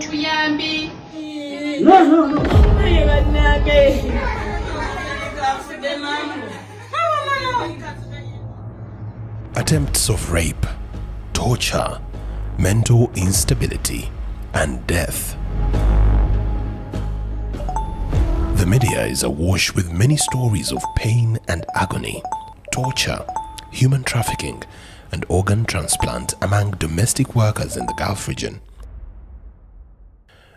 tuyambi. No. Attempts of rape, torture, mental instability, and death. The media is awash with many stories of pain and agony, torture, human trafficking, and organ transplant among domestic workers in the Gulf region.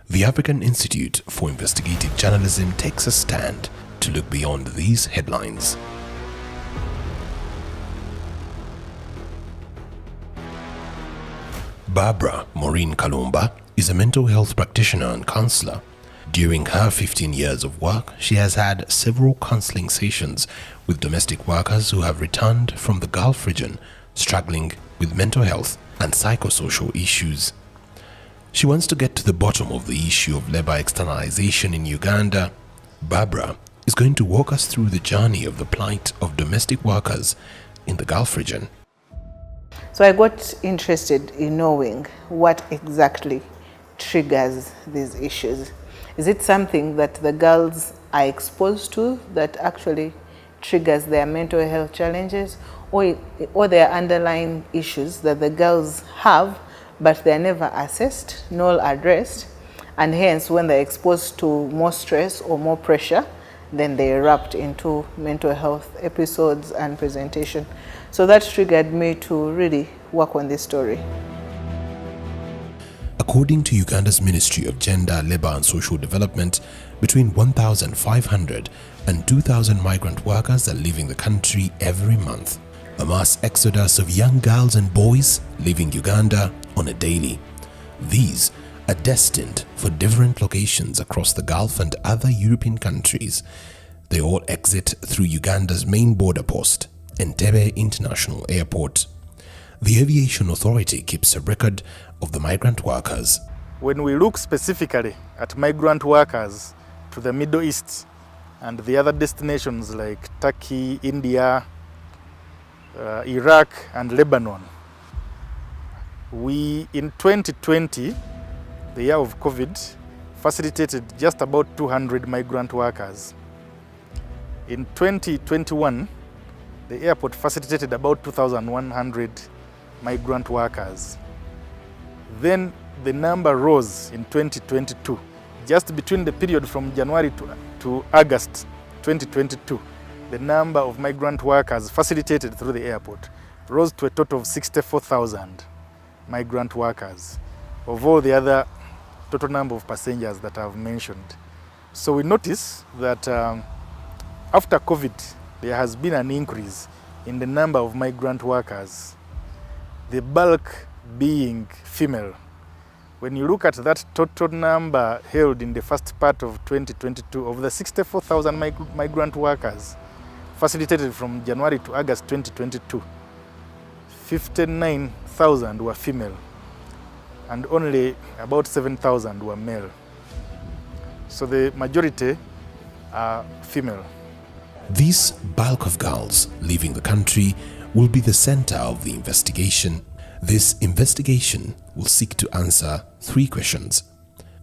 The African Institute for Investigative Journalism takes a stand to look beyond these headlines. Barbara Maureen Kalumba is a mental health practitioner and counselor. During her 15 years of work, she has had several counseling sessions with domestic workers who have returned from the Gulf region struggling with mental health and psychosocial issues. She wants to get to the bottom of the issue of labor externalization in Uganda. Barbara is going to walk us through the journey of the plight of domestic workers in the Gulf region. So I got interested in knowing what exactly triggers these issues. Is it something that the girls are exposed to that actually triggers their mental health challenges, or there are underlying issues that the girls have but they're never assessed nor addressed, and hence when they're exposed to more stress or more pressure, then they erupt into mental health episodes and presentation. So that triggered me to really work on this story. According to Uganda's Ministry of Gender, Labour and Social Development, between 1,500 and 2,000 migrant workers are leaving the country every month. A mass exodus of young girls and boys leaving Uganda on a daily. These are destined for different locations across the Gulf and other European countries. They all exit through Uganda's main border post, Entebbe International Airport. The Aviation Authority keeps a record of the migrant workers. When we look specifically at migrant workers to the Middle East and the other destinations like Turkey, India, Iraq and Lebanon, we in 2020, the year of COVID, facilitated just about 200 migrant workers. In 2021, the airport facilitated about 2,100 migrant workers. Then the number rose in 2022. Just between the period from January to August 2022, the number of migrant workers facilitated through the airport rose to a total of 64,000 migrant workers, of all the other total number of passengers that I've mentioned. So we notice that after COVID, there has been an increase in the number of migrant workers, the bulk being female. When you look at that total number held in the first part of 2022, of the 64,000 migrant workers facilitated from January to August 2022, 59,000 were female and only about 7,000 were male. So the majority are female. This bulk of girls leaving the country will be the center of the investigation. This investigation will seek to answer 3 questions.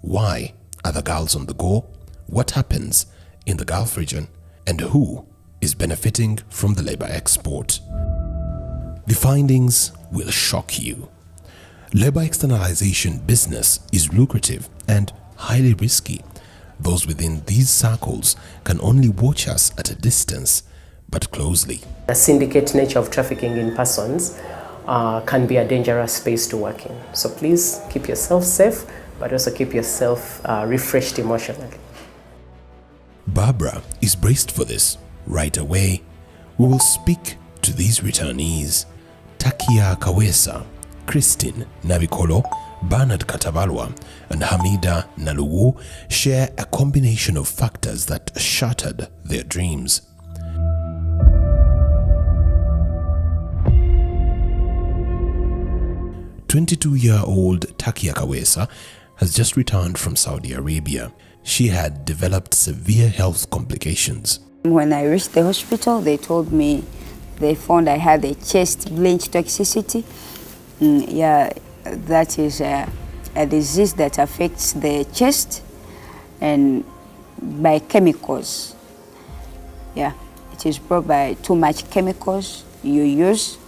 Why are the girls on the go? What happens in the Gulf region? And who is benefiting from the labor export? The findings will shock you. Labor externalization business is lucrative and highly risky. Those within these circles can only watch us at a distance, but closely. The syndicate nature of trafficking in persons can be a dangerous space to work in. So please keep yourself safe, but also keep yourself refreshed emotionally. Barbara is braced for this. Right away, we will speak to these returnees. Takia Kawesa, Christine Nabikolo, Bernard Katabalwa and Hamida Naluwu share a combination of factors that shattered their dreams. "22-year-old Takia Kawesa has just returned from Saudi Arabia. She had developed severe health complications. When I reached the hospital, they told me they found I had a chest blanch toxicity. That is a disease that affects the chest and by chemicals. Yeah, it is brought by too much chemicals you use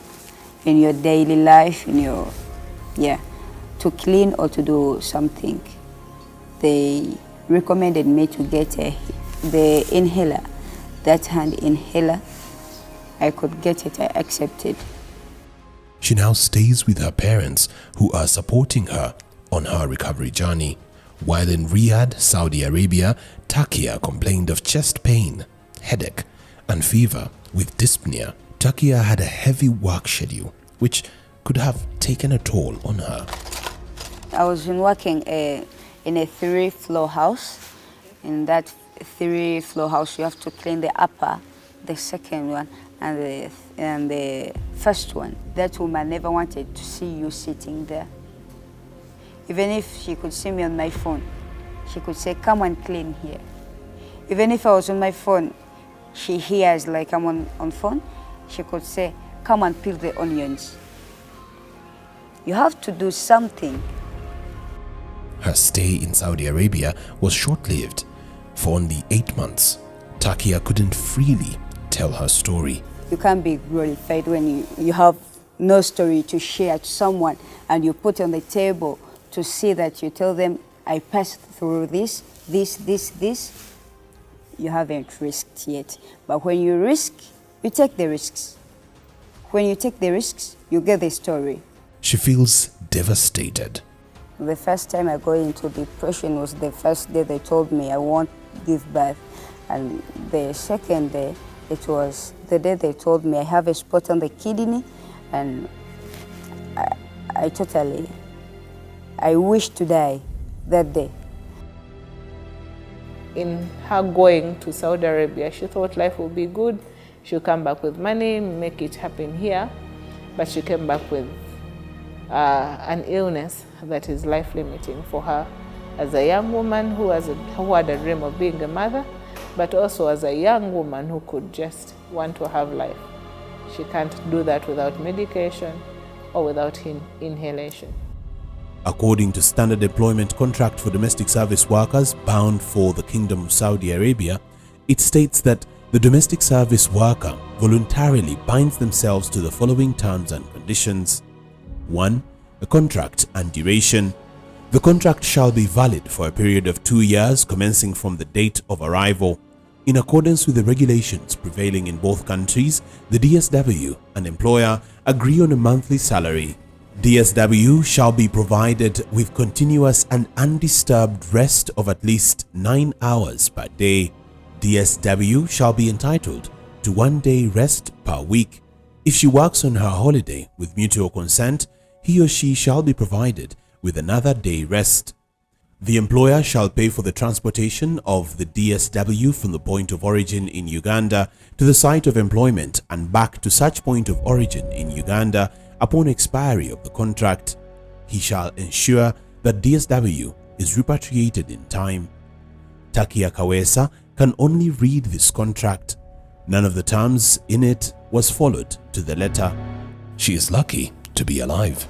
in your daily life, to clean or to do something. They recommended me to get the inhaler, that hand inhaler. I could get it, I accepted. She now stays with her parents who are supporting her on her recovery journey. While in Riyadh, Saudi Arabia, Takia complained of chest pain, headache, and fever with dyspnea. Takia had a heavy work schedule, which could have taken a toll on her. I was working in a 3-floor house. In that 3-floor house, you have to clean the upper, the second one, and the first one. That woman never wanted to see you sitting there. Even if she could see me on my phone, she could say, come and clean here. Even if I was on my phone, she hears like I'm on phone, she could say, come and peel the onions. You have to do something. Her stay in Saudi Arabia was short-lived. For only 8 months, Takia couldn't freely tell her story. You can't be glorified when you have no story to share to someone and you put on the table to see that you tell them, I passed through this. You haven't risked yet. But when you risk, you take the risks. When you take the risks, you get the story. She feels devastated. The first time I got into depression was the first day they told me I won't give birth. And the second day, it was the day they told me I have a spot on the kidney, and I wish to die that day. In her going to Saudi Arabia, she thought life would be good. She'll come back with money, make it happen here. But she came back with an illness that is life-limiting for her as a young woman who had a dream of being a mother, but also as a young woman who could just want to have life. She can't do that without medication or without inhalation. According to Standard Employment Contract for Domestic Service Workers bound for the Kingdom of Saudi Arabia, it states that the domestic service worker voluntarily binds themselves to the following terms and conditions. 1. A contract and duration. The contract shall be valid for a period of 2 years commencing from the date of arrival. In accordance with the regulations prevailing in both countries, the DSW and employer agree on a monthly salary. DSW shall be provided with continuous and undisturbed rest of at least 9 hours per day. DSW shall be entitled to 1 day rest per week. If she works on her holiday with mutual consent, he or she shall be provided with another day rest. The employer shall pay for the transportation of the DSW from the point of origin in Uganda to the site of employment and back to such point of origin in Uganda upon expiry of the contract. He shall ensure that DSW is repatriated in time. Takia Kawesa can only read this contract. None of the terms in it was followed to the letter. She is lucky to be alive.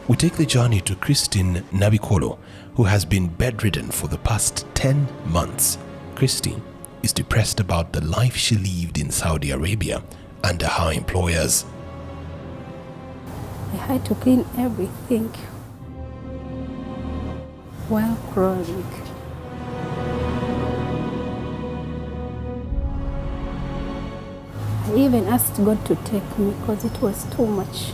We take the journey to Christine Nabikolo, who has been bedridden for the past 10 months. Christine is depressed about the life she lived in Saudi Arabia under her employers. I had to clean everything while crawling. I even asked God to take me because it was too much.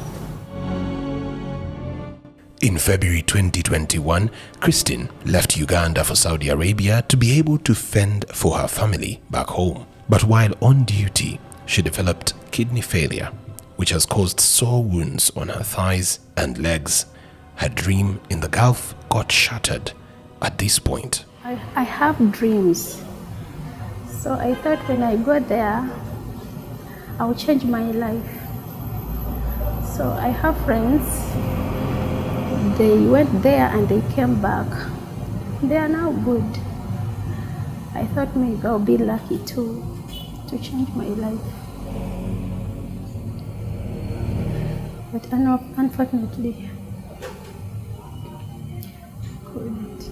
In February 2021, Christine left Uganda for Saudi Arabia to be able to fend for her family back home. But while on duty, she developed kidney failure, which has caused sore wounds on her thighs and legs. Her dream in the Gulf got shattered at this point. I have dreams. So I thought when I go there, I'll change my life. So I have friends. They went there and they came back. They are now good. I thought maybe I'll be lucky to change my life. but unfortunately, couldn't.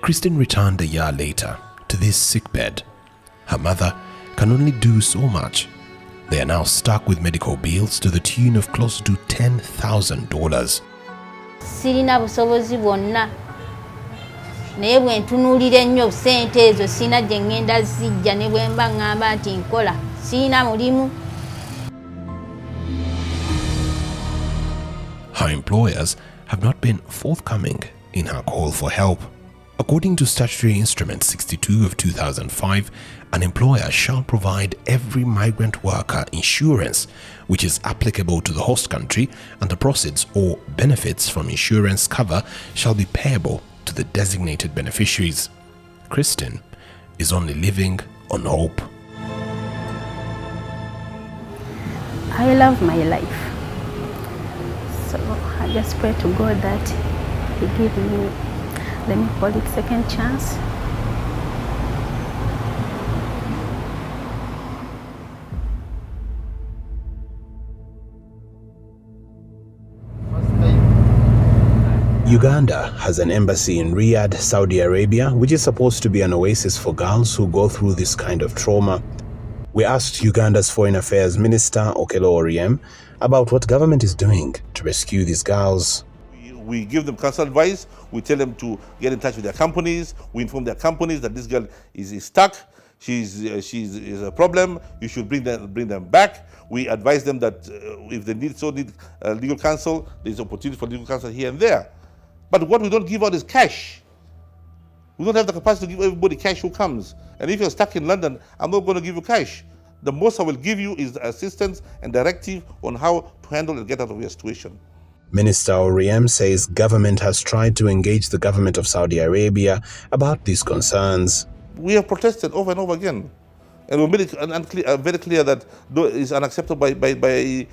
Kristen returned a year later to this sickbed. Her mother can only do so much. They are now stuck with medical bills to the tune of close to $10,000. Sirina busobozi bwonna naye bwe ntunuulira ennyo ssente ezo sirina gye ŋŋenda zijja ne bwe mba ŋŋamba nti nkola sirina mulimu. Her employers have not been forthcoming in her call for help. According to Statutory Instrument 62 of 2005, an employer shall provide every migrant worker insurance which is applicable to the host country, and the proceeds or benefits from insurance cover shall be payable to the designated beneficiaries. Kristen is only living on hope. I love my life. So I just pray to God that He give me, let me call it, second chance. Uganda has an embassy in Riyadh, Saudi Arabia, which is supposed to be an oasis for girls who go through this kind of trauma. We asked Uganda's Foreign Affairs Minister, Okello Oryem, about what government is doing to rescue these girls. We give them counsel advice, we tell them to get in touch with their companies, we inform their companies that this girl is stuck, she's a problem, you should bring them back. We advise them that if they need legal counsel, there's opportunity for legal counsel here and there. But what we don't give out is cash. We don't have the capacity to give everybody cash who comes. And if you're stuck in London, I'm not going to give you cash. The most I will give you is assistance and directive on how to handle and get out of your situation. Minister Oryem says government has tried to engage the government of Saudi Arabia about these concerns. We have protested over and over again. And we made it very clear that it's unacceptable by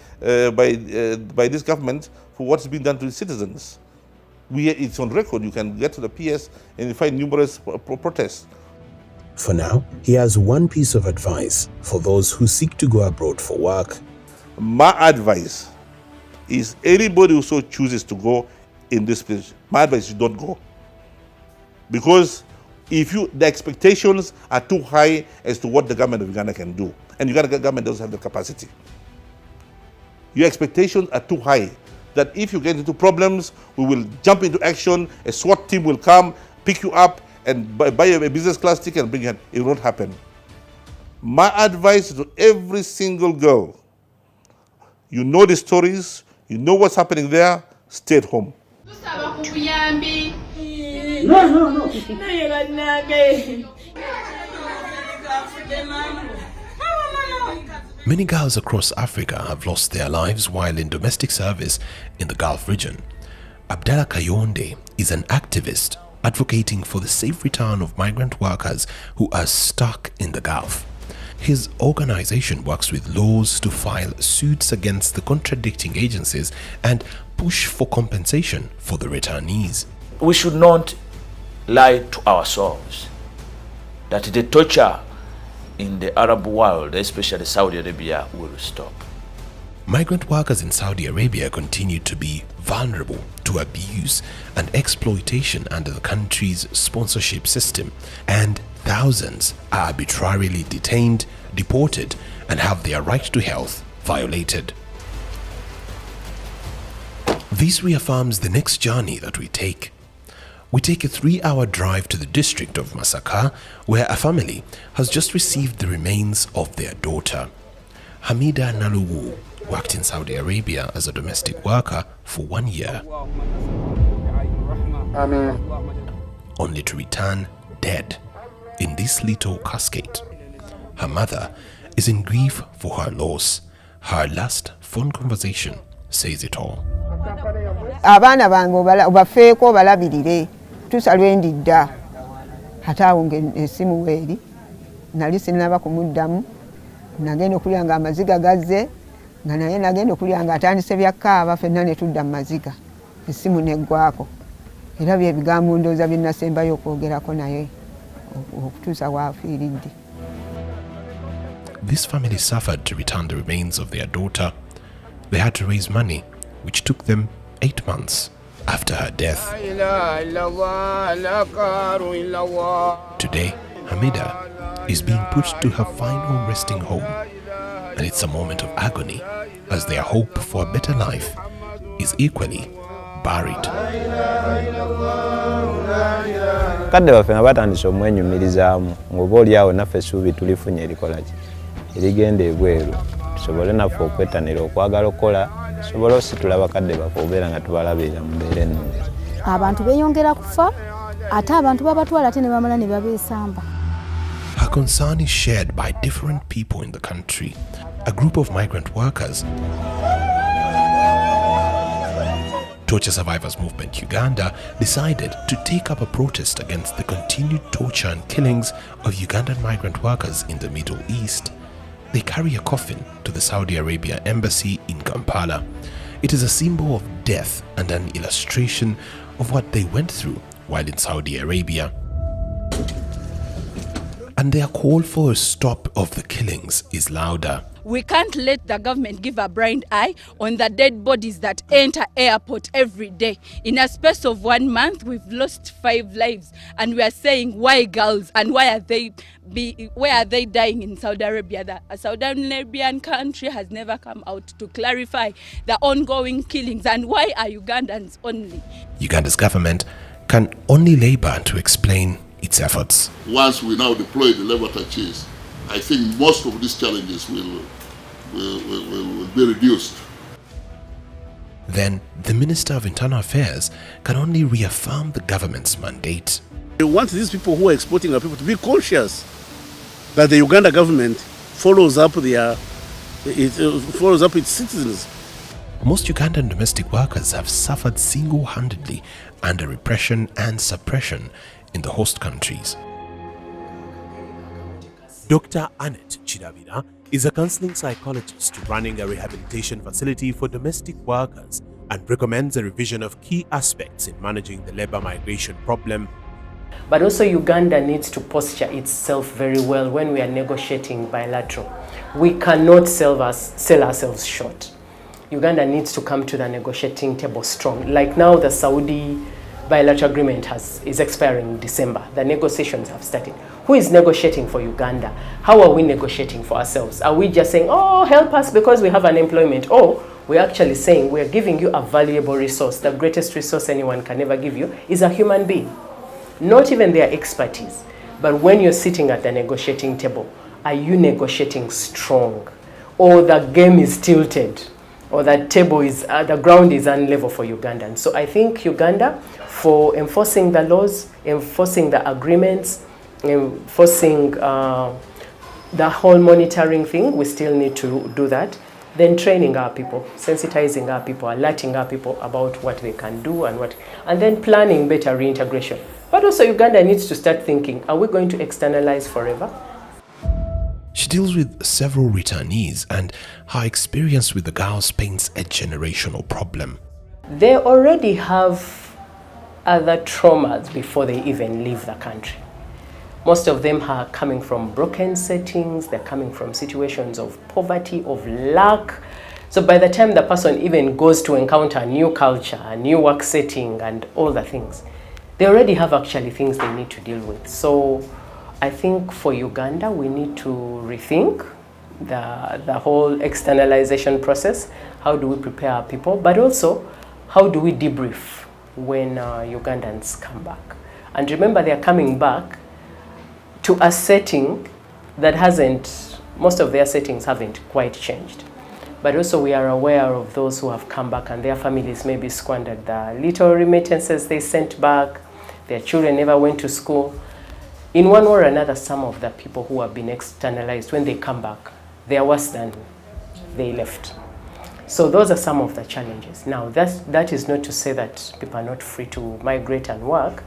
this government for what's been done to its citizens. It's on record. You can get to the PS and you find numerous protests. For now, he has one piece of advice for those who seek to go abroad for work. My advice is anybody who so chooses to go in this place, my advice is don't go. Because the expectations are too high as to what the government of Uganda can do. And Uganda government doesn't have the capacity. Your expectations are too high. That if you get into problems, we will jump into action, a SWAT team will come, pick you up, and buy a business class ticket and bring you. It won't happen. My advice to every single girl, you know the stories, you know what's happening there, stay at home. Many girls across Africa have lost their lives while in domestic service in the Gulf region. Abdallah Kayonde is an activist advocating for the safe return of migrant workers who are stuck in the Gulf. His organization works with laws to file suits against the contradicting agencies and push for compensation for the returnees. We should not lie to ourselves that the torture in the Arab world, especially Saudi Arabia, will stop. Migrant workers in Saudi Arabia continue to be vulnerable to abuse and exploitation under the country's sponsorship system, and thousands are arbitrarily detained, deported, and have their right to health violated. This reaffirms the next journey that we take. We take a 3-hour drive to the district of Masaka, where a family has just received the remains of their daughter. Hamida Naluwu worked in Saudi Arabia as a domestic worker for 1 year, only to return dead in this little casket. Her mother is in grief for her loss. Her last phone conversation says it all. Abaana bange obafeeko balabirire tusalwe ndidda ate awo ng'essimu weeri nali sinnaba kumuddamu nagenda okulya nga amaziga gazze nga naye nagenda okulya nga atandise byakkaaba ffenna ne tudda mu maziga essimu neggwako era bye bigambo ndowooza bye nasembayo okwogerako naye okutuusa waafiiridde. this family suffered to return the remains of their daughter. They had to raise money, which took them 8 months after her death. Today, Hamida is being put to her final resting home, and it's a moment of agony as their hope for a better life is equally buried. Kadde baffe nga batandise omwenyumirizaamu ng'oba oli awo naffe essuubi tulifunye erikola ki erigenda ebweru tusobole naffe okwetanira okwagala okukola tusobole ositula bakadde baffe obeera nga tubalabirira mu mbeera ennungi. Abantu beeyongera kufa ate abantu babatwala ate ne bamala ne babeesamba. Her concern is shared by different people in the country. A group of migrant workers, Torture Survivors Movement Uganda, decided to take up a protest against the continued torture and killings of Ugandan migrant workers in the Middle East. They carry a coffin to the Saudi Arabia embassy in Kampala. It is a symbol of death and an illustration of what they went through while in Saudi Arabia. And their call for a stop of the killings is louder. We can't let the government give a blind eye on the dead bodies that enter airport every day. In a space of 1 month, we've lost 5 lives, and we are saying, why girls, and why are they dying in Saudi Arabia? A Saudi Arabian country has never come out to clarify the ongoing killings, and why are Ugandans only? Uganda's government can only labor to explain its efforts. Once we now deploy the Labour Chase, I think most of these challenges will be reduced. Then the Minister of Internal Affairs can only reaffirm the government's mandate. We want these people who are exporting our people to be conscious that the Uganda government follows up its citizens. Most Ugandan domestic workers have suffered single-handedly under repression and suppression in the host countries. Dr. Annette Chirabira is a counseling psychologist running a rehabilitation facility for domestic workers and recommends a revision of key aspects in managing the labor migration problem. But also Uganda needs to posture itself very well when we are negotiating bilateral. We cannot sell ourselves short. Uganda needs to come to the negotiating table strong. Like now the Saudi bilateral agreement is expiring in December. The negotiations have started. Who is negotiating for Uganda? How are we negotiating for ourselves? Are we just saying, oh, help us because we have unemployment? Or we're actually saying we're giving you a valuable resource. The greatest resource anyone can ever give you is a human being. Not even their expertise. But when you're sitting at the negotiating table, are you negotiating strong? Or the game is tilted? Or the table is, the ground is unlevel for Ugandans? So I think Uganda, for enforcing the laws, enforcing the agreements, enforcing the whole monitoring thing, we still need to do that. Then training our people, sensitizing our people, alerting our people about what they can do and then planning better reintegration. But also Uganda needs to start thinking, are we going to externalize forever? She deals with several returnees, and her experience with the girls paints a generational problem. They already have other traumas before they even leave the country. Most of them are coming from broken settings, they're coming from situations of poverty, of lack. So by the time the person even goes to encounter a new culture, a new work setting and all the things, they already have actually things they need to deal with. So I think for Uganda, we need to rethink the whole externalization process. How do we prepare our people? But also, how do we debrief when Ugandans come back? And remember, they're coming back to a setting that most of their settings haven't quite changed. But also we are aware of those who have come back and their families maybe squandered the little remittances they sent back, their children never went to school. In one way or another, some of the people who have been externalized, when they come back, they are worse than they left. So those are some of the challenges. Now, that is not to say that people are not free to migrate and work,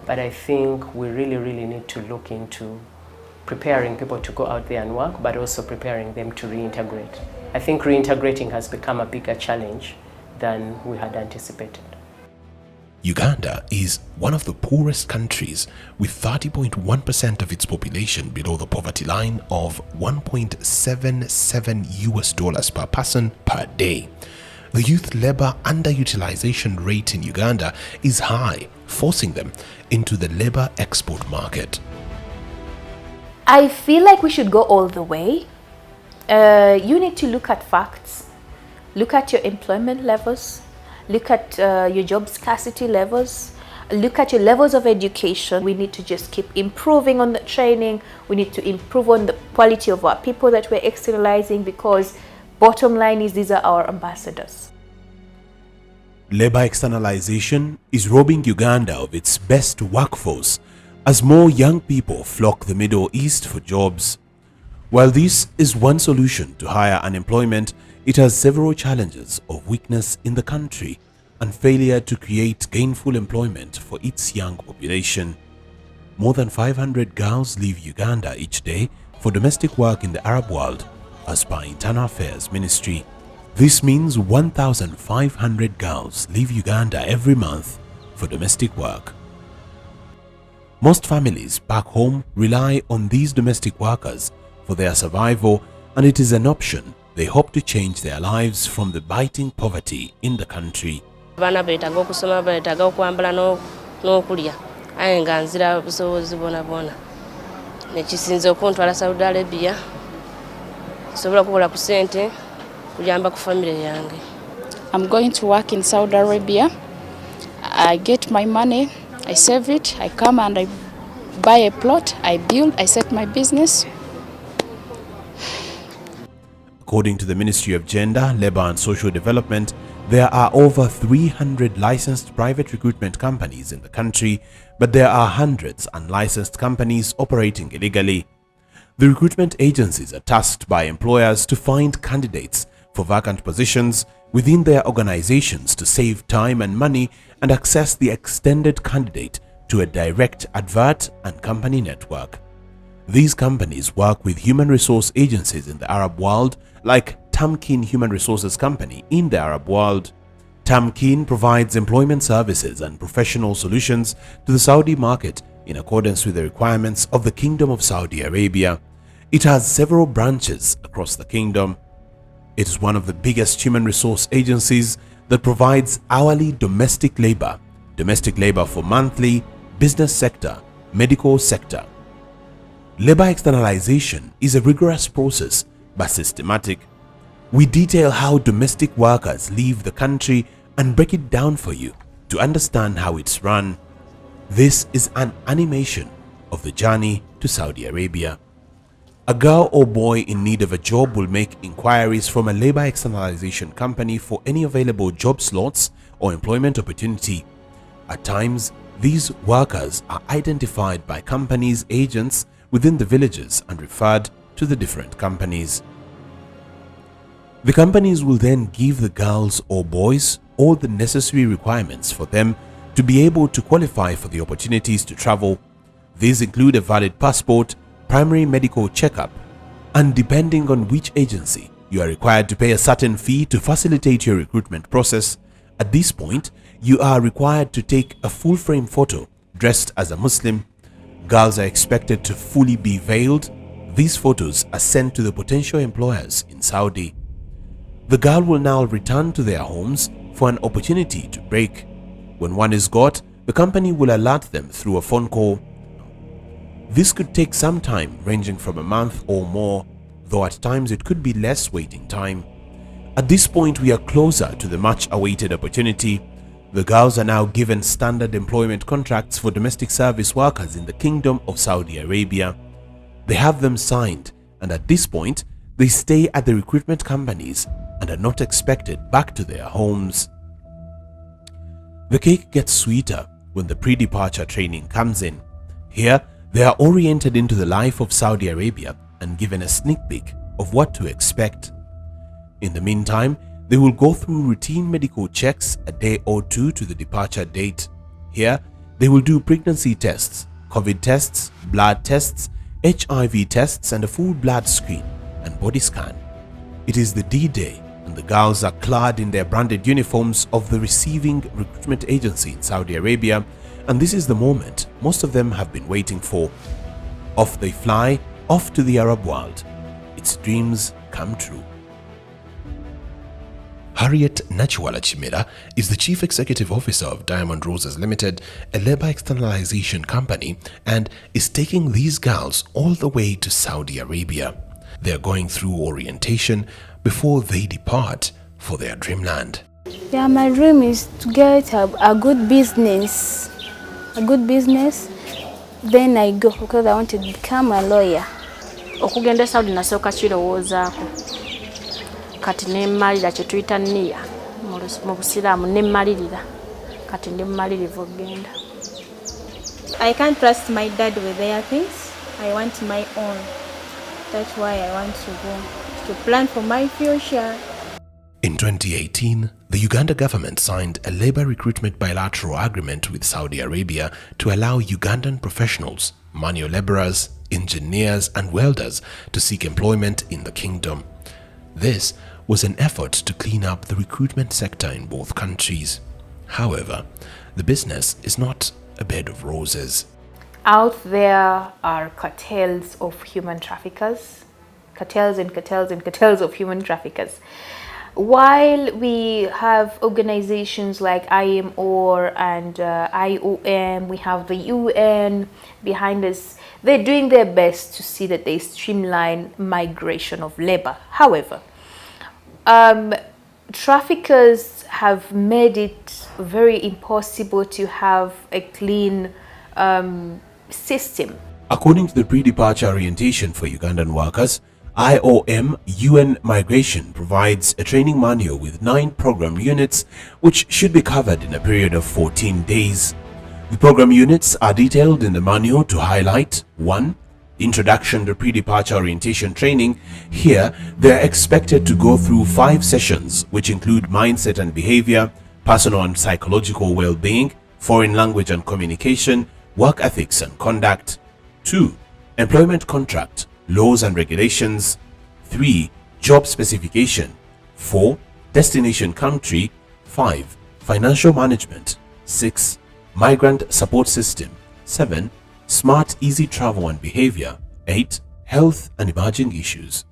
but I think we really, really need to look into preparing people to go out there and work, but also preparing them to reintegrate. I think reintegrating has become a bigger challenge than we had anticipated. Uganda is one of the poorest countries, with 30.1% of its population below the poverty line of $1.77 per person per day. The youth labor underutilization rate in Uganda is high, forcing them into the labor export market. I feel like we should go all the way. You need to look at facts, look at your employment levels, look at your job scarcity levels, look at your levels of education. We need to just keep improving on the training. We need to improve on the quality of our people that we're externalizing, because bottom line is these are our ambassadors. Labor externalization is robbing Uganda of its best workforce as more young people flock the Middle East for jobs. While this is one solution to higher unemployment, it has several challenges of weakness in the country and failure to create gainful employment for its young population. More than 500 girls leave Uganda each day for domestic work in the Arab world, as per Internal Affairs Ministry. This means 1,500 girls leave Uganda every month for domestic work. Most families back home rely on these domestic workers for their survival, and it is an option they hope to change their lives from the biting poverty in the country. Bana beetaga okusoma, beetaga okwambala n'okulya, aye nga nzira obusobozi bwona nekisinze okuntwala Saudi Arabia sobola okukola ku ssente kuyamba ku family yange. I'm going to work in Saudi Arabia. I get my money, I save it, I come and I buy a plot, I build, I set my business. According to the Ministry of Gender, Labour and Social Development, there are over 300 licensed private recruitment companies in the country, but there are hundreds of unlicensed companies operating illegally. The recruitment agencies are tasked by employers to find candidates for vacant positions within their organizations to save time and money and access the extended candidate to a direct advert and company network. These companies work with human resource agencies in the Arab world, like Tamkin Human Resources Company in the Arab world. Tamkin provides employment services and professional solutions to the Saudi market in accordance with the requirements of the Kingdom of Saudi Arabia. It has several branches across the kingdom. It is one of the biggest human resource agencies that provides hourly domestic labor for monthly, business sector, medical sector. Labor externalization is a rigorous process but systematic. We detail how domestic workers leave the country and break it down for you to understand how it's run. This is an animation of the journey to Saudi Arabia. A girl or boy in need of a job will make inquiries from a labor externalization company for any available job slots or employment opportunity. At times, these workers are identified by companies' agents within the villages and referred to the different companies. The companies will then give the girls or boys all the necessary requirements for them to be able to qualify for the opportunities to travel. These include a valid passport, primary medical checkup, and depending on which agency, you are required to pay a certain fee to facilitate your recruitment process. At this point, you are required to take a full-frame photo dressed as a Muslim. Girls are expected to fully be veiled. These photos are sent to the potential employers in Saudi. The girl will now return to their homes for an opportunity to break. When one is got, the company will alert them through a phone call. This could take some time, ranging from a month or more, though at times it could be less waiting time. At this point, we are closer to the much-awaited opportunity. The girls are now given standard employment contracts for domestic service workers in the Kingdom of Saudi Arabia. They have them signed, and at this point, they stay at the recruitment companies and are not expected back to their homes. The cake gets sweeter when the pre-departure training comes in. Here, they are oriented into the life of Saudi Arabia and given a sneak peek of what to expect. In the meantime, they will go through routine medical checks a day or two to the departure date. Here, they will do pregnancy tests, COVID tests, blood tests, HIV tests, and a full blood screen and body scan. It is the D-Day, and the girls are clad in their branded uniforms of the receiving recruitment agency in Saudi Arabia, and this is the moment most of them have been waiting for. Off they fly, off to the Arab world. Its dreams come true. Harriet Nachiwala Chimera is the Chief Executive Officer of Diamond Roses Limited, a labor externalization company, and is taking these girls all the way to Saudi Arabia. They are going through orientation before they depart for their dreamland. Yeah, my dream is to get a good business. Then I go because I want to become a lawyer. Okugenda Saudi nasooka kirowoozaako. Kati nemmalira kye tuyita nniya mu busiraamu nemmalirira kati ndi mmalirivu okugenda. I can't trust my dad with their things. I want my own. That's why I want to go to plan for my future. In 2018, the Uganda government signed a labor recruitment bilateral agreement with Saudi Arabia to allow Ugandan professionals, manual laborers, engineers and welders to seek employment in the kingdom. This was an effort to clean up the recruitment sector in both countries. However, the business is not a bed of roses. Out there are cartels of human traffickers, cartels of human traffickers. While we have organizations like IMO and IOM, we have the UN behind us, they're doing their best to see that they streamline migration of labor. However, traffickers have made it very impossible to have a clean system. According to the pre-departure orientation for Ugandan workers, IOM UN Migration provides a training manual with 9 program units which should be covered in a period of 14 days. The program units are detailed in the manual to highlight 1. Introduction to pre-departure orientation training. Here, they are expected to go through 5 sessions which include mindset and behavior, personal and psychological well-being, foreign language and communication, work ethics and conduct. 2. Employment contract, laws and regulations. 3. Job specification. 4. Destination country. 5. Financial management. 6. Migrant support system. 7. Smart easy travel and behavior. 8. Health and emerging issues.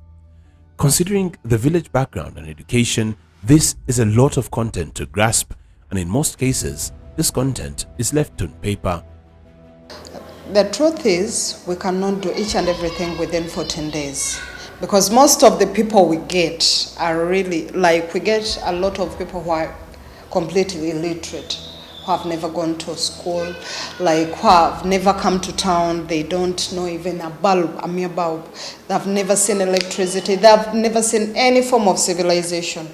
Considering the village background and education, this is a lot of content to grasp, and in most cases, this content is left on paper. The truth is, we cannot do each and everything within 14 days. Because most of the people we get are really, like we get a lot of people who are completely illiterate, who have never gone to school, like who have never come to town, they don't know even a bulb, a mere bulb. They've never seen electricity, they've never seen any form of civilization.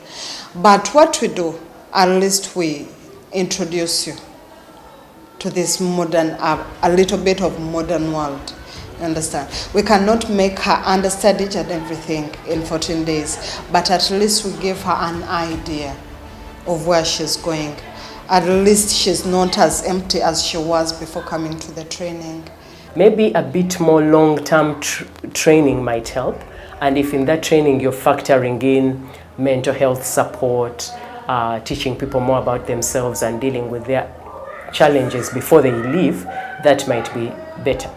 But what we do, at least we introduce you to this modern, a little bit of modern world. You understand? We cannot make her understand each and everything in 14 days, but at least we give her an idea of where she's going. At least she's not as empty as she was before coming to the training. Maybe a bit more long-term training might help, and if in that training you're factoring in mental health support, teaching people more about themselves and dealing with their challenges before they leave, that might be better.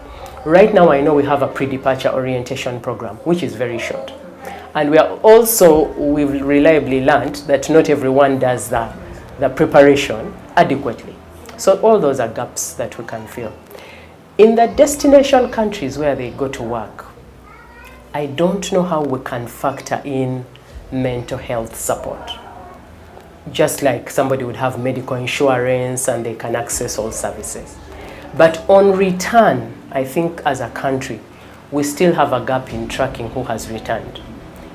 Right now I know we have a pre-departure orientation program which is very short, and we've reliably learned that not everyone does the preparation adequately. So all those are gaps that we can fill. In the destination countries where they go to work, I don't know how we can factor in mental health support. Just like somebody would have medical insurance and they can access all services. But on return, I think as a country, we still have a gap in tracking who has returned,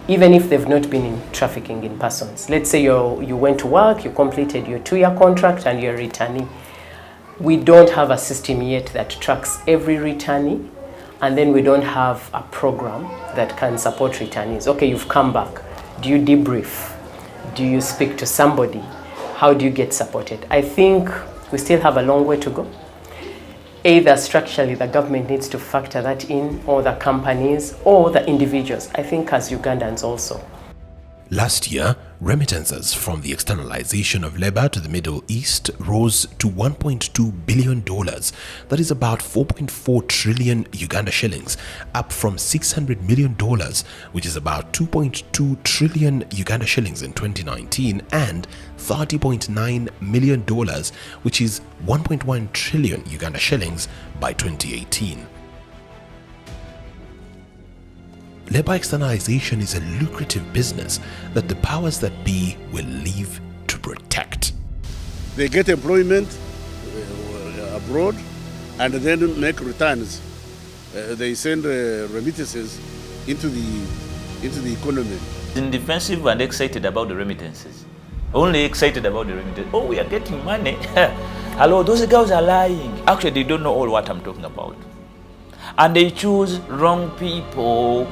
even if they've not been in trafficking in persons. Let's say you went to work, you completed your 2-year contract and you're returning. We don't have a system yet that tracks every returnee, and then we don't have a program that can support returnees. Okay, you've come back. Do you debrief? Do you speak to somebody? How do you get supported? I think we still have a long way to go. Either structurally the government needs to factor that in, or the companies, or the individuals, I think as Ugandans also. Last year, remittances from the externalization of labor to the Middle East rose to $1.2 billion. That is about 4.4 trillion Uganda shillings, up from $600 million, which is about 2.2 trillion Uganda shillings in 2019, and $30.9 million, which is 1.1 trillion Uganda shillings by 2018. Labor externalization is a lucrative business that the powers that be will live to protect. They get employment abroad and then make returns. They send remittances into the economy. Defensive and excited about the remittances. Only excited about the remittances. Oh, we are getting money. Hello, those girls are lying. Actually, they don't know all what I'm talking about. And they choose wrong people.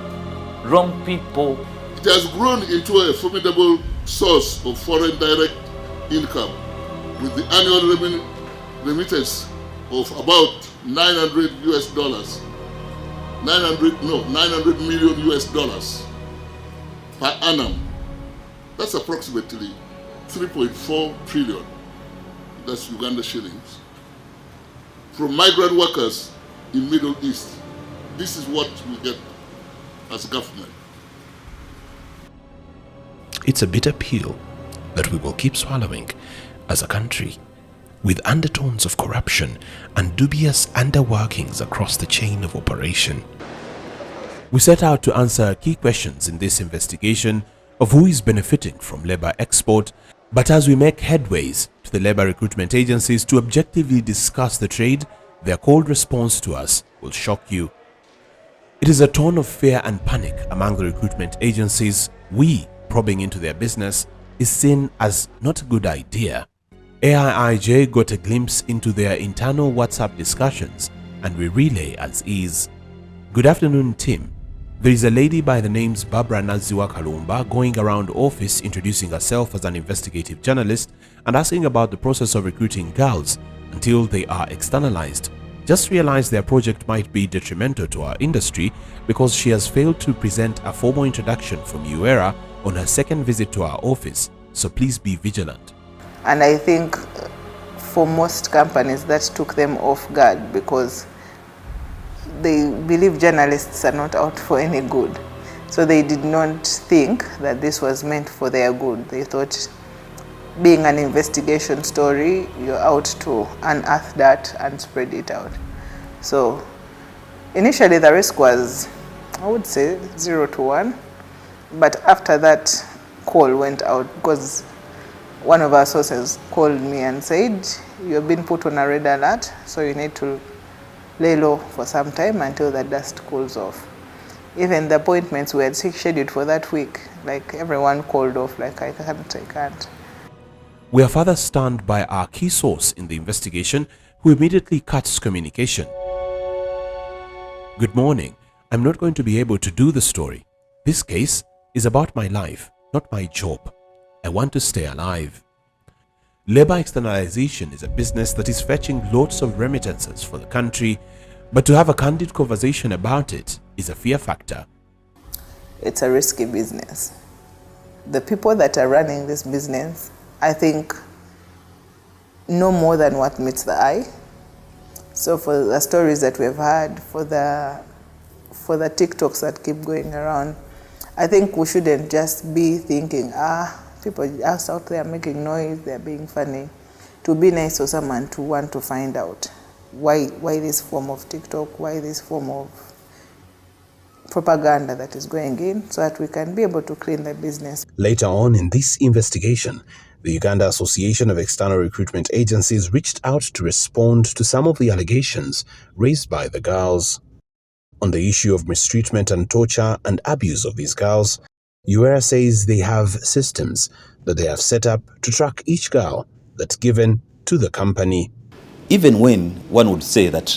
Wrong people. It has grown into a formidable source of foreign direct income, with the annual remittance of about $900 million per annum. That's approximately 3.4 trillion. That's Uganda shillings. From migrant workers in Middle East. This is what we get as government. It's a bitter pill that we will keep swallowing as a country, with undertones of corruption and dubious underworkings across the chain of operation. We set out to answer key questions in this investigation of who is benefiting from labor export, but as we make headways to the labor recruitment agencies to objectively discuss the trade, their cold response to us will shock you. It is a tone of fear and panic among the recruitment agencies. We probing into their business is seen as not a good idea. AIIJ got a glimpse into their internal WhatsApp discussions, and we relay as is. Good afternoon, Tim. There is a lady by the names Barbara Naziwa Kalumba going around office introducing herself as an investigative journalist and asking about the process of recruiting girls until they are externalized. Just realized their project might be detrimental to our industry because she has failed to present a formal introduction from UERA on her second visit to our office, so please be vigilant. And I think for most companies that took them off guard because they believe journalists are not out for any good. So they did not think that this was meant for their good. They thought being an investigation story, you're out to unearth that and spread it out. So initially the risk was, I would say, 0 to 1. But after that call went out, because one of our sources called me and said, you've been put on a red alert, so you need to lay low for some time until the dust cools off. Even the appointments we had scheduled for that week, like everyone called off, like I can't. We are further stunned by our key source in the investigation, who immediately cuts communication. Good morning. I'm not going to be able to do the story. This case is about my life, not my job. I want to stay alive. Labor externalization is a business that is fetching lots of remittances for the country, but to have a candid conversation about it is a fear factor. It's a risky business. The people that are running this business, I think, know more than what meets the eye. So for the stories that we've had, for the TikToks that keep going around, I think we shouldn't just be thinking, people out there making noise, they're being funny. To be nice to someone to want to find out why this form of TikTok, why this form of propaganda that is going in, so that we can be able to clean the business. Later on in this investigation, the Uganda Association of External Recruitment Agencies reached out to respond to some of the allegations raised by the girls. On the issue of mistreatment and torture and abuse of these girls, UERA says they have systems that they have set up to track each girl that's given to the company. Even when one would say that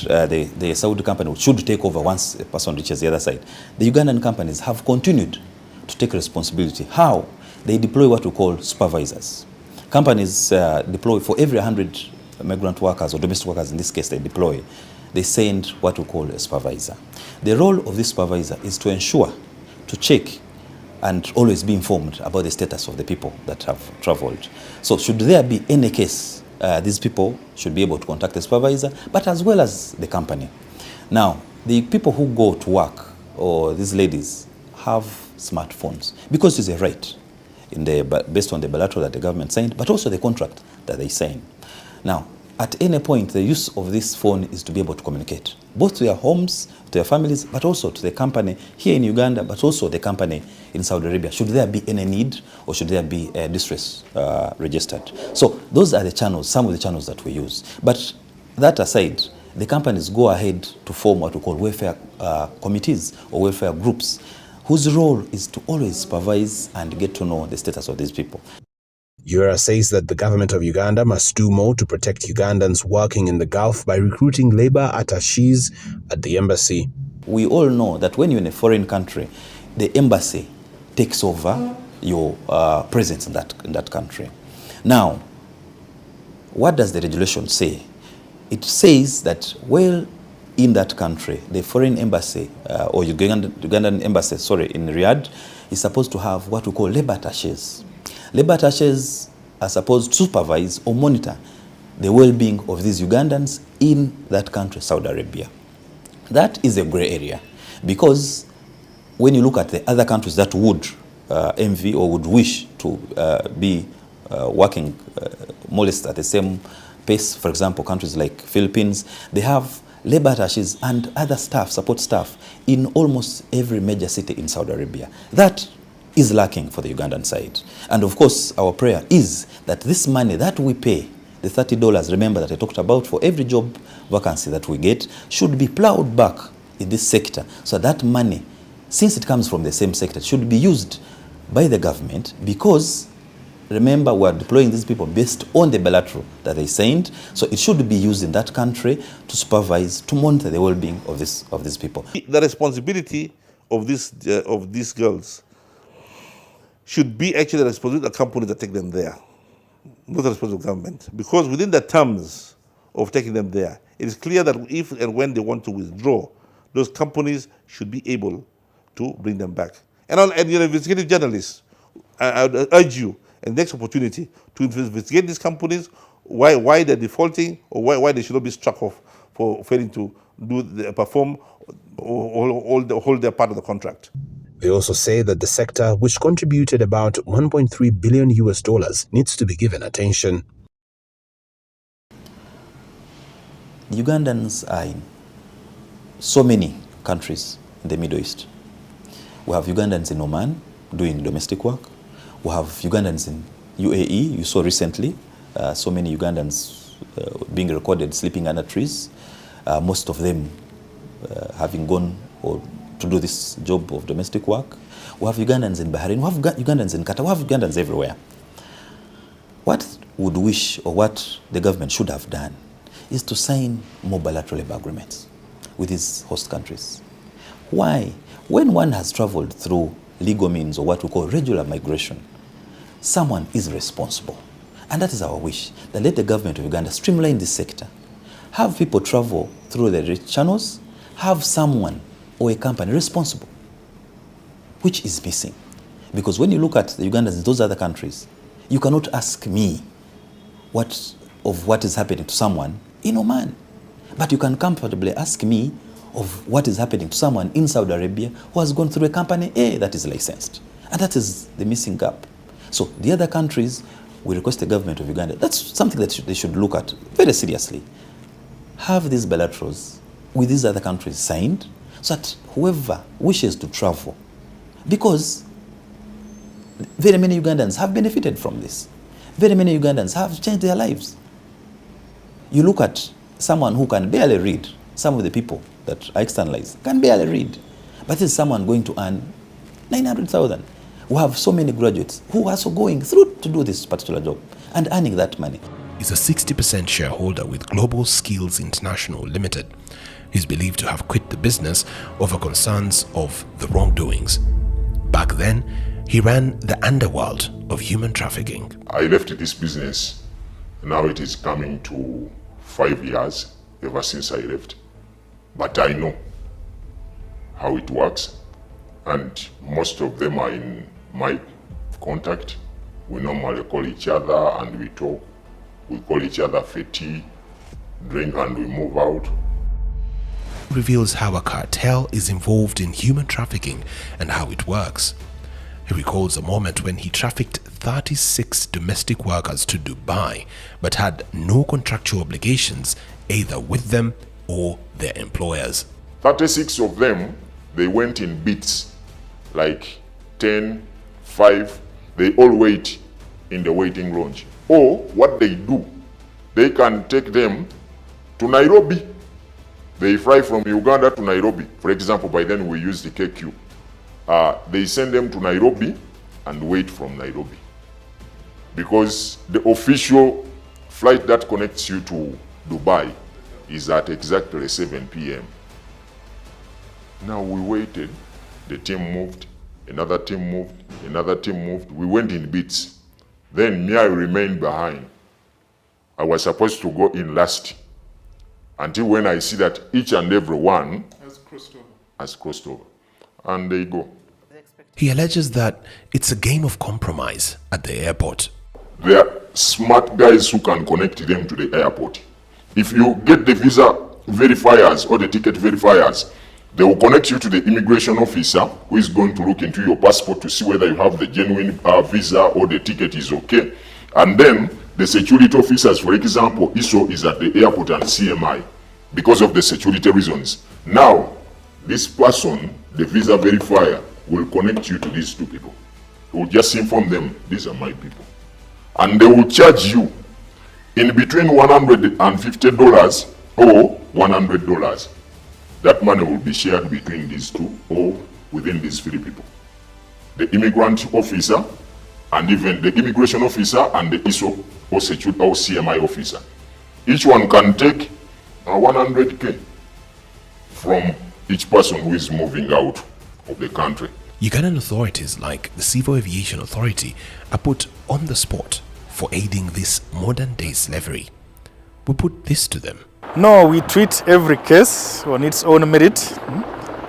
the Saudi company should take over once a person reaches the other side, the Ugandan companies have continued to take responsibility. How? They deploy what we call supervisors. Companies deploy for every 100 migrant workers or domestic workers, in this case they send what we call a supervisor. The role of this supervisor is to ensure, to check and always be informed about the status of the people that have traveled. So should there be any case, these people should be able to contact the supervisor, but as well as the company. Now, the people who go to work, or these ladies, have smartphones because it's a right based on the bilateral that the government signed, but also the contract that they signed. Now, at any point, the use of this phone is to be able to communicate, both to their homes, to their families, but also to the company here in Uganda, but also the company in Saudi Arabia, should there be any need or should there be a distress registered. So those are the channels, some of the channels that we use. But that aside, the companies go ahead to form what we call welfare committees or welfare groups, whose role is to always supervise and get to know the status of these people. Yura says that the government of Uganda must do more to protect Ugandans working in the Gulf by recruiting labor attaches at the embassy. We all know that when you're in a foreign country, the embassy takes over your presence in that country. Now, what does the regulation say? It says that, well, in that country, the foreign embassy or Ugandan embassy, in Riyadh, is supposed to have what we call labor attaches. Labor attaches are supposed to supervise or monitor the well-being of these Ugandans in that country, Saudi Arabia. That is a gray area, because when you look at the other countries that would envy or would wish to be working more or less at the same pace, for example, countries like Philippines, they have labor attaches and other staff, support staff, in almost every major city in Saudi Arabia. That is lacking for the Ugandan side. And of course, our prayer is that this money that we pay, the $30, remember that I talked about, for every job vacancy that we get, should be plowed back in this sector. So that money, since it comes from the same sector, should be used by the government, because remember, we're deploying these people based on the bilateral that they signed. So it should be used in that country to supervise, to monitor the well-being of these people. The responsibility of these girls should be actually the responsibility of the companies that take them there, not the responsibility of government. Because within the terms of taking them there, it is clear that if and when they want to withdraw, those companies should be able to bring them back. And you're an investigative journalist, I would urge you, in the next opportunity, to investigate these companies, why they're defaulting, or why they should not be struck off for failing to perform or hold their part of the contract. They also say that the sector, which contributed about $1.3 billion needs to be given attention. Ugandans are in so many countries in the Middle East. We have Ugandans in Oman doing domestic work. We have Ugandans in UAE. You saw recently so many Ugandans being recorded sleeping under trees, most of them having gone to do this job of domestic work. We have Ugandans in Bahrain, we have Ugandans in Qatar, we have Ugandans everywhere. What would wish, or what the government should have done, is to sign more bilateral labor agreements with these host countries. Why? When one has traveled through legal means, or what we call regular migration, someone is responsible. And that is our wish, that let the government of Uganda streamline this sector. Have people travel through the rich channels, have someone or a company responsible, which is missing. Because when you look at the Ugandans in those other countries, you cannot ask me what is happening to someone in Oman. But you can comfortably ask me of what is happening to someone in Saudi Arabia who has gone through a company A that is licensed. And that is the missing gap. So the other countries, we request the government of Uganda, that's something that they should look at very seriously. Have these bilaterals with these other countries signed, so that whoever wishes to travel, because very many Ugandans have benefited from this. Very many Ugandans have changed their lives. You look at someone who can barely read, some of the people that are externalized can barely read, but this is someone going to earn 900,000. We have so many graduates who are also going through to do this particular job and earning that money. Is a 60% shareholder with Global Skills International Limited. He's believed to have quit the business over concerns of the wrongdoings. Back then, he ran the underworld of human trafficking. I left this business. Now it is coming to 5 years ever since I left. But I know how it works. and most of them are in my contact. We normally call each other and we talk. We call each other for tea, drink, and we move out. Reveals how a cartel is involved in human trafficking and how it works. He recalls a moment when he trafficked 36 domestic workers to Dubai but had no contractual obligations either with them or their employers. 36 of them, they went in bits, like 10, 5, they all wait in the waiting lounge. Or what they do, they can take them to Nairobi. They fly from Uganda to Nairobi. For example, by then we use the KQ. They send them to Nairobi and wait from Nairobi. Because the official flight that connects you to Dubai is at exactly 7 p.m. Now we waited, the team moved, another team moved, another team moved. We went in bits. Then me, I remained behind. I was supposed to go in last until when I see that each and every one has crossed over. And they go. He alleges that it's a game of compromise at the airport. There are smart guys who can connect them to the airport. If you get the visa verifiers or the ticket verifiers, they will connect you to the immigration officer who is going to look into your passport to see whether you have the genuine visa or the ticket is okay. And then the security officers, for example, ISO is at the airport and CMI because of the security reasons. Now, this person, the visa verifier, will connect you to these two people. He will just inform them, these are my people. And they will charge you in between $150 or $100. That money will be shared between these two or within these three people. The immigrant officer and even the immigration officer and the ISO or security or CMI officer. Each one can take 100K from each person who is moving out of the country. Ugandan authorities like the Civil Aviation Authority are put on the spot for aiding this modern-day slavery. We put this to them. No, we treat every case on its own merit.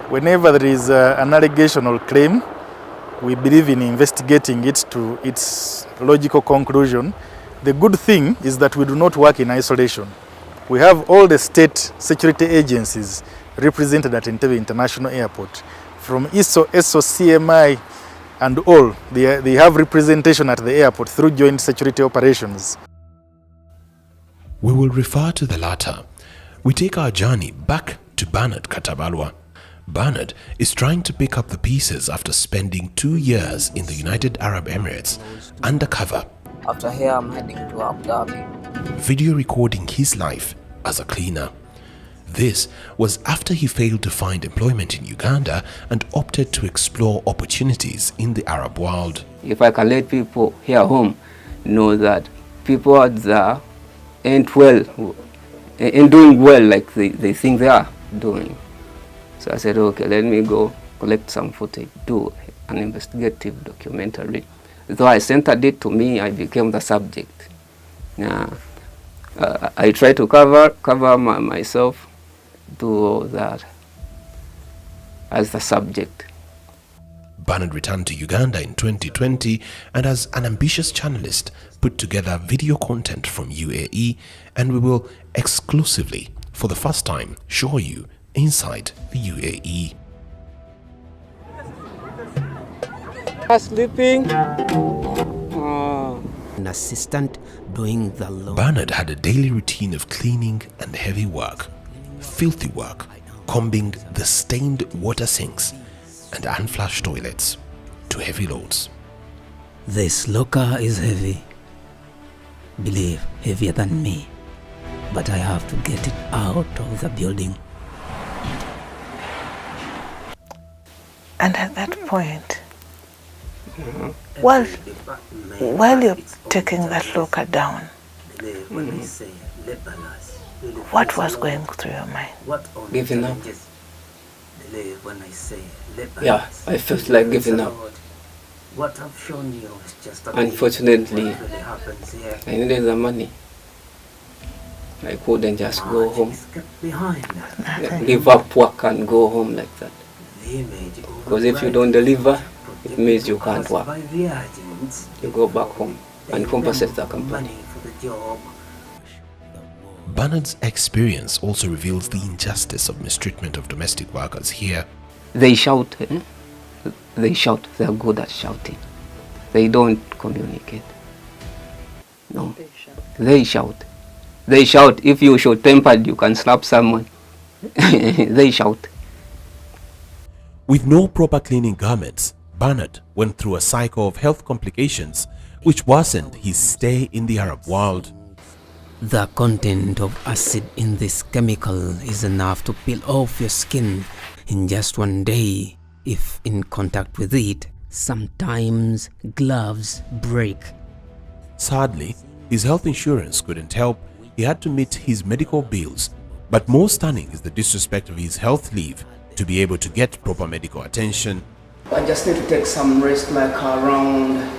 Whenever there is an allegation or claim, we believe in investigating it to its logical conclusion. The good thing is that we do not work in isolation. We have all the state security agencies represented at Entebbe International Airport. From ISO, CMI, and all, they have representation at the airport through joint security operations. We will refer to the latter. We take our journey back to Bernard Katabalwa. Bernard is trying to pick up the pieces after spending 2 years in the United Arab Emirates undercover. After here, I'm heading to Abu Dhabi. Video recording his life as a cleaner. This was after he failed to find employment in Uganda and opted to explore opportunities in the Arab world. If I can let people here home know that people out there ain't well, ain't doing well like they think they are doing. So I said, okay, let me go collect some footage, do an investigative documentary. Though I centered it to me, I became the subject. I try to cover myself, do that as the subject. Bernard returned to Uganda in 2020 and as an ambitious journalist put together video content from UAE, and we will exclusively, for the first time, show you inside the UAE. Sleeping. An assistant doing the law. Bernard had a daily routine of cleaning and heavy work, filthy work, combing the stained water sinks and unflushed toilets to heavy loads. This locker is heavy. Believe, heavier than me. But I have to get it out of the building. And at that point, while you're taking that locker down, what was going through your mind? Giving up. Yeah, I felt like giving up. Unfortunately, I needed the money. I couldn't just go home, give up work and go home like that. Because if you don't deliver, it means you can't work. You go back home and compensate the company. Bernard's experience also reveals the injustice of mistreatment of domestic workers here. They shout, they shout, they are good at shouting. They don't communicate. No, they shout. They shout. If you short-tempered, you can slap someone. They shout. With no proper cleaning garments, Bernard went through a cycle of health complications which worsened his stay in the Arab world. The content of acid in this chemical is enough to peel off your skin in just one day if in contact with it. Sometimes gloves break. Sadly, his health insurance couldn't help. He had to meet his medical bills. But more stunning is the disrespect of his health leave to be able to get proper medical attention. I just need to take some rest, like around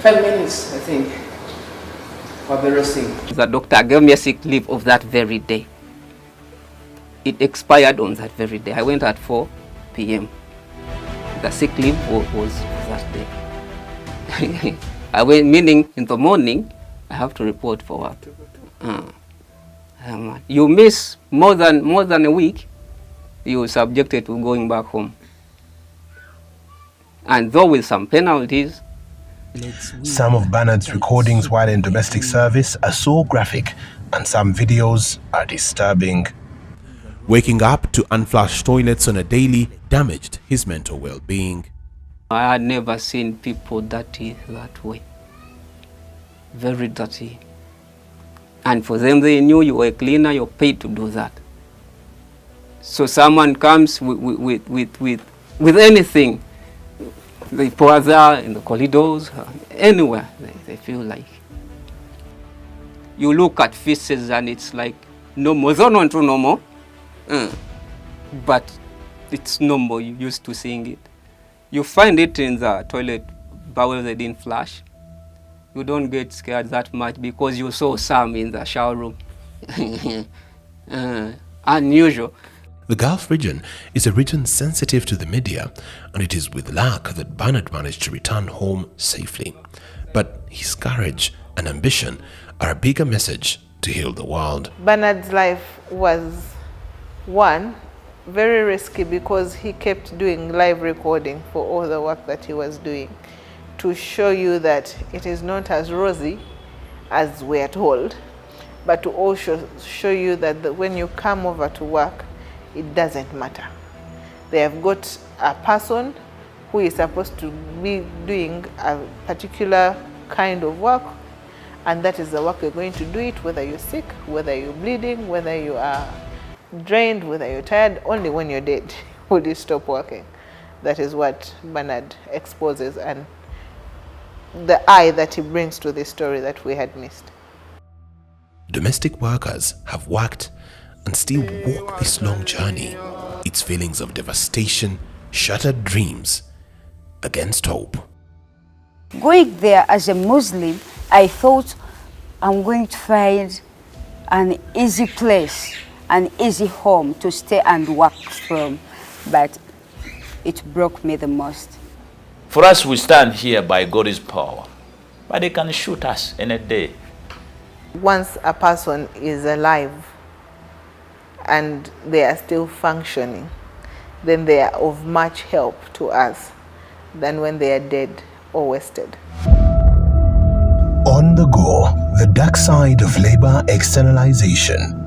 5 minutes, I think. I'll be resting. The doctor gave me a sick leave of that very day. It expired on that very day. I went at 4 p.m. The sick leave was that day. I went, meaning in the morning, I have to report for work. You miss more than a week, you are subjected to going back home. And though with some penalties. Some of Bernard's recordings while in domestic service are so graphic, and some videos are disturbing. Waking up to unflushed toilets on a daily damaged his mental well-being. I had never seen people dirty that way. Very dirty. And for them, they knew you were a cleaner, you're paid to do that. So someone comes with anything, they pour there in the corridors, anywhere they feel like. You look at faces and it's like normal, normal. But it's normal, you're used to seeing it. You find it in the toilet bowl they didn't flush. You don't get scared that much because you saw some in the shower room. Unusual. The Gulf region is a region sensitive to the media, and it is with luck that Bernard managed to return home safely. But his courage and ambition are a bigger message to heal the world. Bernard's life was, one, very risky because he kept doing live recording for all the work that he was doing to show you that it is not as rosy as we are told, but to also show you that when you come over to work, it doesn't matter. They have got a person who is supposed to be doing a particular kind of work, and that is the work you're going to do it, whether you're sick, whether you're bleeding, whether you are drained, whether you're tired. Only when you're dead will you stop working. That is what Bernard exposes, and the eye that he brings to the story that we had missed. Domestic workers have worked and still walk this long journey. Its feelings of devastation, shattered dreams, against hope. Going there as a Muslim, I thought I'm going to find an easy place, an easy home to stay and work from, but it broke me the most. For us, we stand here by God's power, but they can shoot us any day. Once a person is alive and they are still functioning, then they are of much help to us than when they are dead or wasted. On the go, the dark side of labor externalization.